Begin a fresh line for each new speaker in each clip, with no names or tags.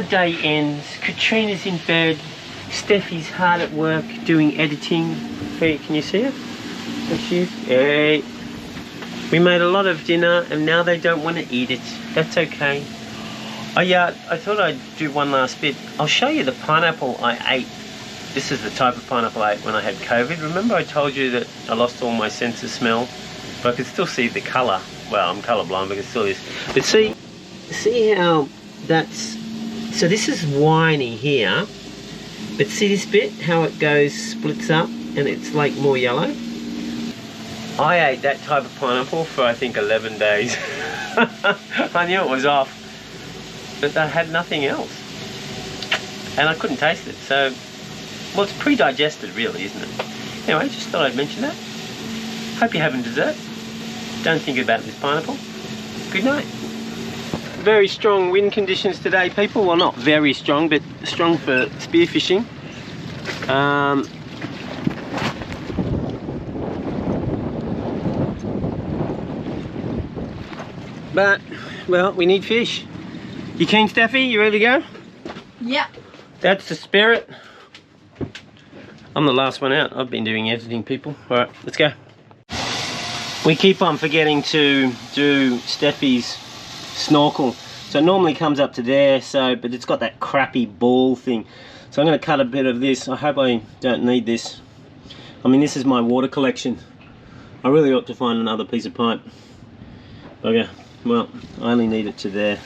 day ends, Katrina's in bed, Steffi's hard at work doing editing. Hey, can you see her? There she is. Hey. We made a lot of dinner and now they don't want to eat it. That's okay. Oh yeah, I thought I'd do one last bit. I'll show you the pineapple I ate. This is the type of pineapple I ate when I had COVID. Remember I told you that I lost all my sense of smell? But I could still see the colour. Well, I'm colourblind, but it still is. But see how that's... So this is winey here. But see this bit? How it goes, splits up, and it's like more yellow? I ate that type of pineapple for I think 11 days. I knew it was off. But I had nothing else. And I couldn't taste it, so... Well, it's pre-digested really, isn't it? Anyway, just thought I'd mention that. Hope you're having dessert. Don't think about this pineapple. Good night. Very strong wind conditions today, people. Well, not very strong, but strong for spearfishing. But, well, we need fish. You keen, Steffi? You ready to go?
Yeah.
That's the spirit. I'm the last one out. I've been doing editing, people. All right, let's go. We keep on forgetting to do Steffi's snorkel. So it normally comes up to there, but it's got that crappy ball thing. So I'm going to cut a bit of this. I hope I don't need this. I mean, this is my water collection. I really ought to find another piece of pipe. Okay, well, I only need it to there.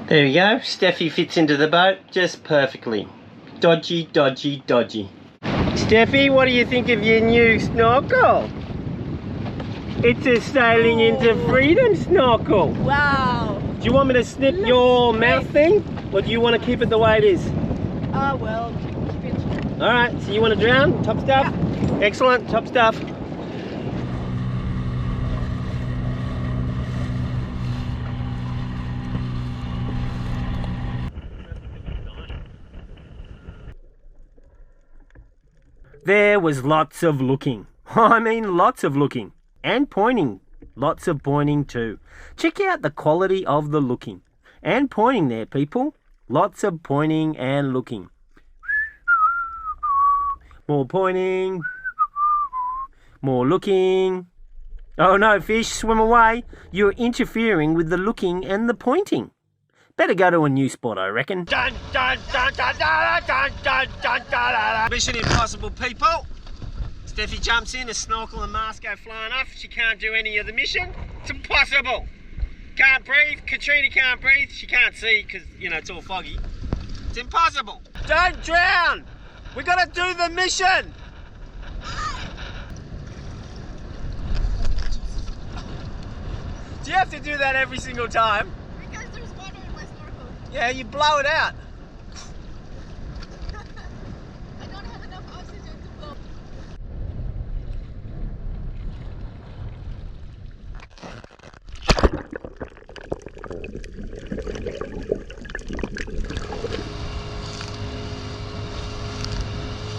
There we go. Steffi fits into the boat just perfectly. Dodgy, dodgy, dodgy. Steffi, what do you think of your new snorkel? It's a sailing into freedom snorkel.
Wow.
Do you want me to snip your mouth thing? Or do you want to keep it the way it is?
Well, keep it.
Alright, so you want to drown? Top stuff?
Yeah.
Excellent, top stuff. There was lots of looking. I mean, lots of looking. And pointing. Lots of pointing too. Check out the quality of the looking. And pointing there, people. Lots of pointing and looking. More pointing. More looking. Oh no, fish, swim away. You're interfering with the looking and the pointing. Better go to a new spot, I reckon. Dun, dun, dun, dun, dun, dun, dun, dun, dun. Mission impossible, people. Steffi jumps in, a snorkel and mask go flying off. She can't do any of the mission. It's impossible. Can't breathe. Katrina can't breathe. She can't see because, you know, it's all foggy. It's impossible. Don't drown. We got to do the mission. Do you have to do that every single time?
Because there's water in my snorkel.
Yeah, you blow it out.
I don't have enough oxygen to blow.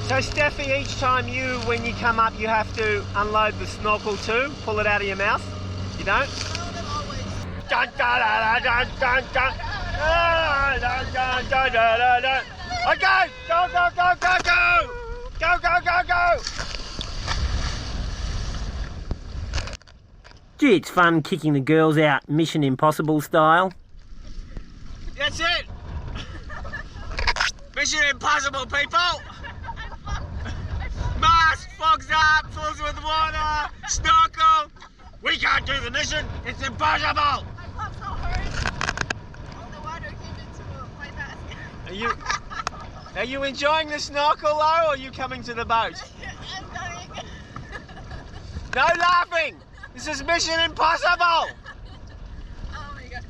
So Steffi, each time when you come up, you have to unload the snorkel too, pull it out of your mouth. You don't?
Follow them always.
Dun, dun, dun, dun, dun, dun. Dun, dun, dun, dun, dun, dun. Okay, go, go, go, go, go! Go, go, go, go! Gee, it's fun kicking the girls out Mission Impossible style. That's it! Mission Impossible, people! Mask, fogs up, fills with water, snorkel. We can't do the mission. It's impossible.
I popped so hard. All the water came into my mask.
Are you enjoying the snorkel though, or are you coming to the boat?
I'm dying.
No laughing. This is Mission Impossible.
Oh my god.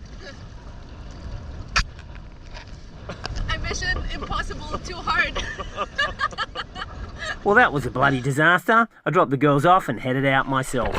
I Mission Impossible too hard.
Well, that was a bloody disaster. I dropped the girls off and headed out myself.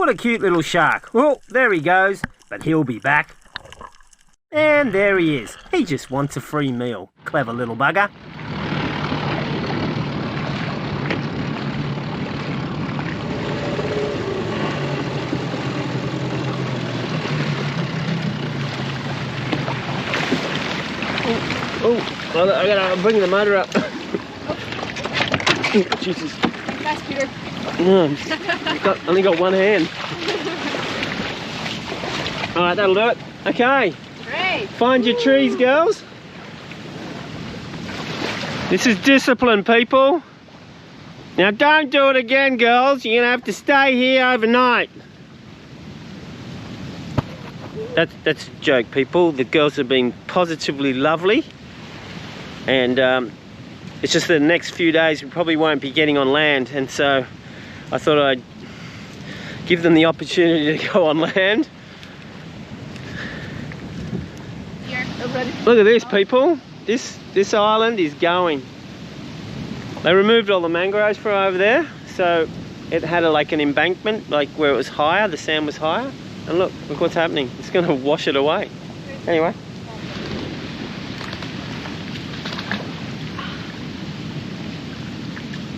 What a cute little shark. Oh, there he goes, but he'll be back. And there he is. He just wants a free meal. Clever little bugger. Oh, I gotta bring the motor up. Oh, Jesus.
Nice, Peter.
Only got one hand. Alright, that'll do it. Okay.
Great.
Find your trees, girls. This is discipline, people. Now don't do it again, girls. You're gonna have to stay here overnight. That's a joke, people. The girls have been positively lovely. And it's just the next few days we probably won't be getting on land, and so I thought I'd give them the opportunity to go on land.
Here, ready.
Look at this, people. This island is going. They removed all the mangroves from over there, so it had like an embankment, like where it was higher, the sand was higher. And look what's happening. It's going to wash it away. Anyway.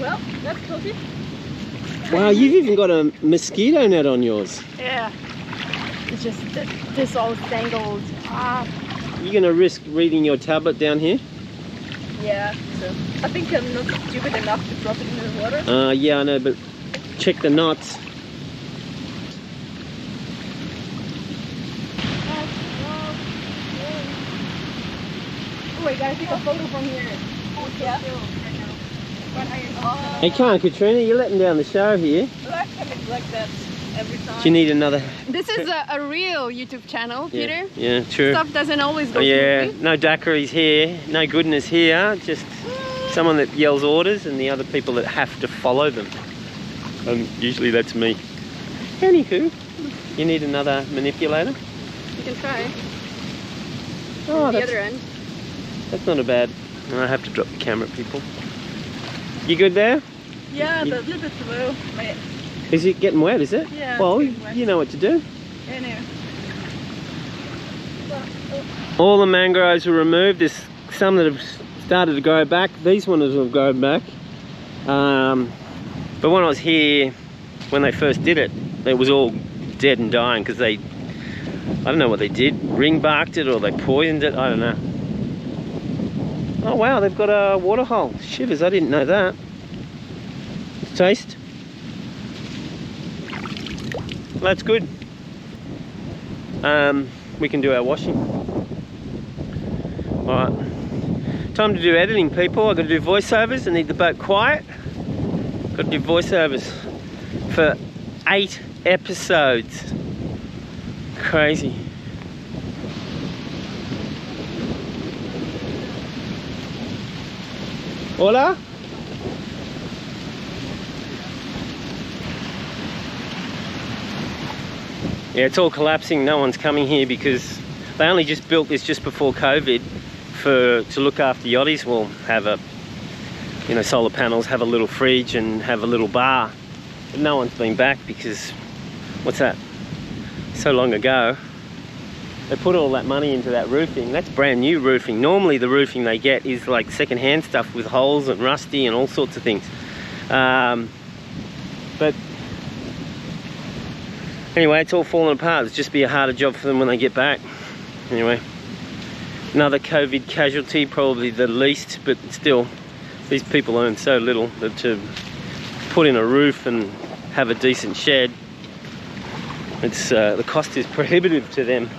Well, that's cozy.
Wow, you've even got a mosquito net on yours.
Yeah. It's just this all tangled.
You're going to risk reading your tablet down here?
Yeah, so I think I'm not stupid enough to drop it in the water.
Yeah, I know, but check the knots.
Oh, I gotta take a photo from here. Yeah.
Hey, come on, Katrina, you're letting down the show here.
Like that every time.
Do you need another?
This is a real YouTube channel, Peter.
Yeah, true.
Stuff doesn't always go smoothly.
No daiquiris here, no goodness here, just someone that yells orders and the other people that have to follow them. Usually that's me. Anywho, you need another manipulator?
You can try.
Oh,
the other end.
That's not a bad. I have to drop the camera, people. You good there?
Yeah, the little bit slow. Wait.
Is it getting wet, is it?
Yeah.
Well, you know what to do.
I know.
All the mangroves were removed. There's some that have started to grow back. These ones have grown back. But when I was here, when they first did it, it was all dead and dying because I don't know what they did. Ring barked it or they poisoned it, I don't know. Oh wow, they've got a water hole. Shivers, I didn't know that. Let's taste. Well, that's good. We can do our washing. Alright. Time to do editing, people. I've got to do voiceovers. I need the boat quiet. Got to do voiceovers for 8 episodes. Crazy. Hola? Yeah, it's all collapsing. No one's coming here because they only just built this just before COVID to look after yachties. We'll have solar panels, have a little fridge and have a little bar. But no one's been back because, what's that? So long ago. They put all that money into that roofing. That's brand new roofing. Normally the roofing they get is like second-hand stuff with holes and rusty and all sorts of things. But anyway, it's all falling apart. It'll just be a harder job for them when they get back. Anyway, another COVID casualty, probably the least, but still, these people earn so little that to put in a roof and have a decent shed, it's the cost is prohibitive to them.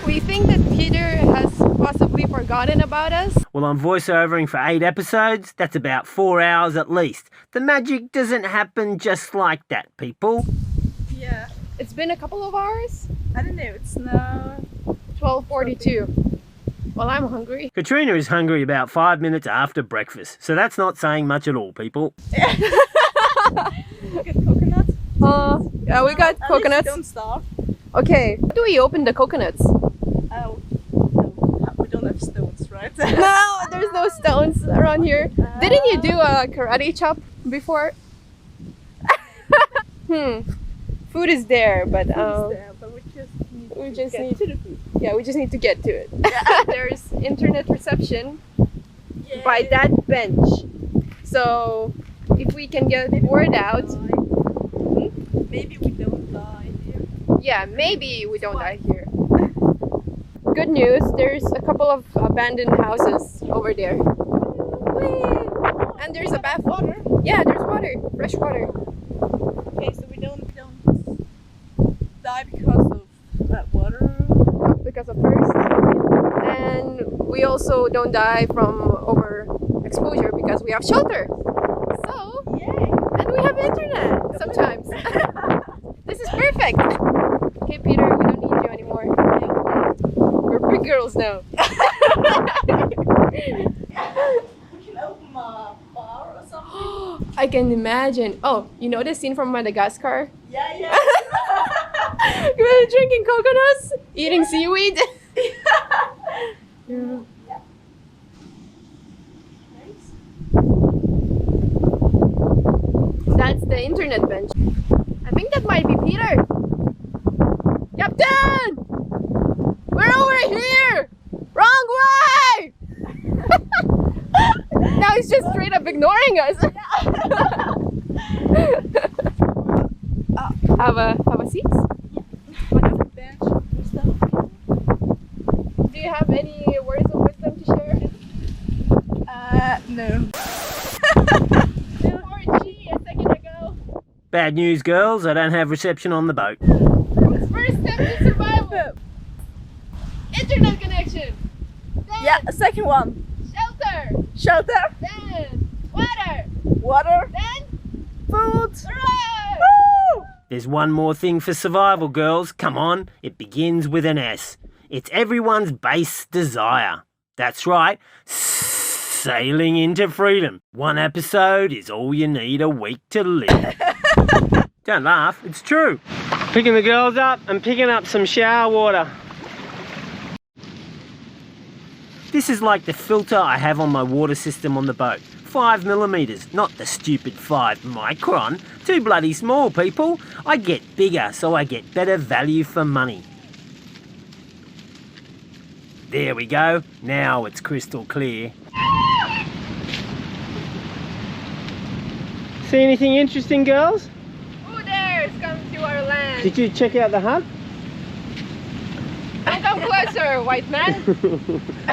We think that Peter has possibly forgotten about us.
Well, I'm voiceovering for 8 episodes. That's about 4 hours at least. The magic doesn't happen just like that, people.
Yeah. It's been a couple of hours. I don't know, it's now
12:42. Well, I'm hungry.
Katrina is hungry about 5 minutes after breakfast, so that's not saying much at all, people.
Get coconut.
Yeah, we got
At
coconuts.
least don't starve.
Okay, how do we open the coconuts?
Oh, we don't have stones, right?
No, there's no stones around here. Didn't you do a karate chop before? Food is there, but we just need
to the food.
yeah, we just need to get to it. There's internet reception by that bench. So if we can get word out,
Maybe we don't die here.
yeah, maybe we don't die here. Good news, there's a couple of abandoned houses over there. Whee! And there's a bath.
Water.
Yeah, there's water, fresh water.
Okay, so we don't die because of that water.
Because of thirst. And we also don't die from overexposure because we have shelter. So,
Yay!
and we have internet sometimes. This is perfect. Okay, Peter, we don't need you anymore. We're big girls now.
We can open a bar or something.
I can imagine. Oh, you know the scene from Madagascar?
Yeah.
We're drinking coconuts, eating seaweed. Yeah. That's the internet bench. I think that might be Peter. Captain! We're over here! Wrong way! Now he's just straight up ignoring us. Have a seat.
Bench and stuff.
Do you have any words of wisdom to share?
No.
4G a second ago.
Bad news, girls, I don't have reception on the boat.
First step to survival. Internet connection. Then
Yeah, second one.
shelter.
Shelter.
Then water.
Water.
Then
Food.
hooray!
Woo!
There's one more thing for survival, girls. Come on, it begins with an S. It's everyone's base desire. That's right, sailing into freedom. One episode is all you need a week to live. Don't laugh, it's true. Picking the girls up and picking up some shower water. This is like the filter I have on my water system on the boat. 5mm, not the stupid 5 micron. Too bloody small, people. I get bigger so I get better value for money. There we go. Now it's crystal clear. See anything interesting, girls?
Who dares come to our land?
Did you check out the hut?
Don't come closer, white man.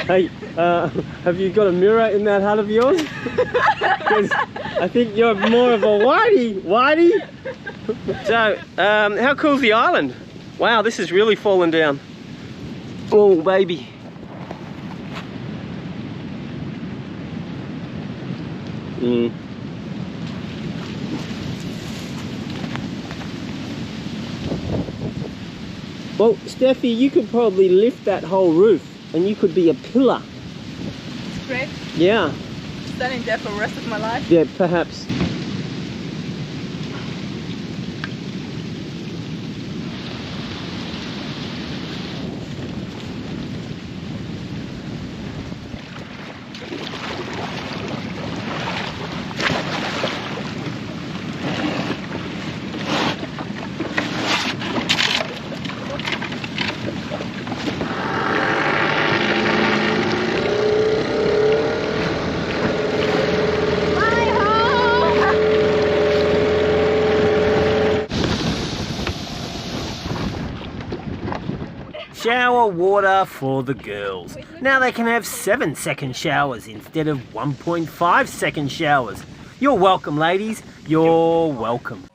Hey, have you got a mirror in that hut of yours? Because I think you're more of a whitey. So, how cool's the island? Wow, this is really falling down. Oh, baby. Well, Steffi, you could probably lift that whole roof and you could be a pillar.
It's great.
Yeah.
Standing there for the rest of my life.
Yeah, perhaps. Shower water for the girls. Now they can have 7-second showers instead of 1.5-second showers. You're welcome, ladies. You're welcome.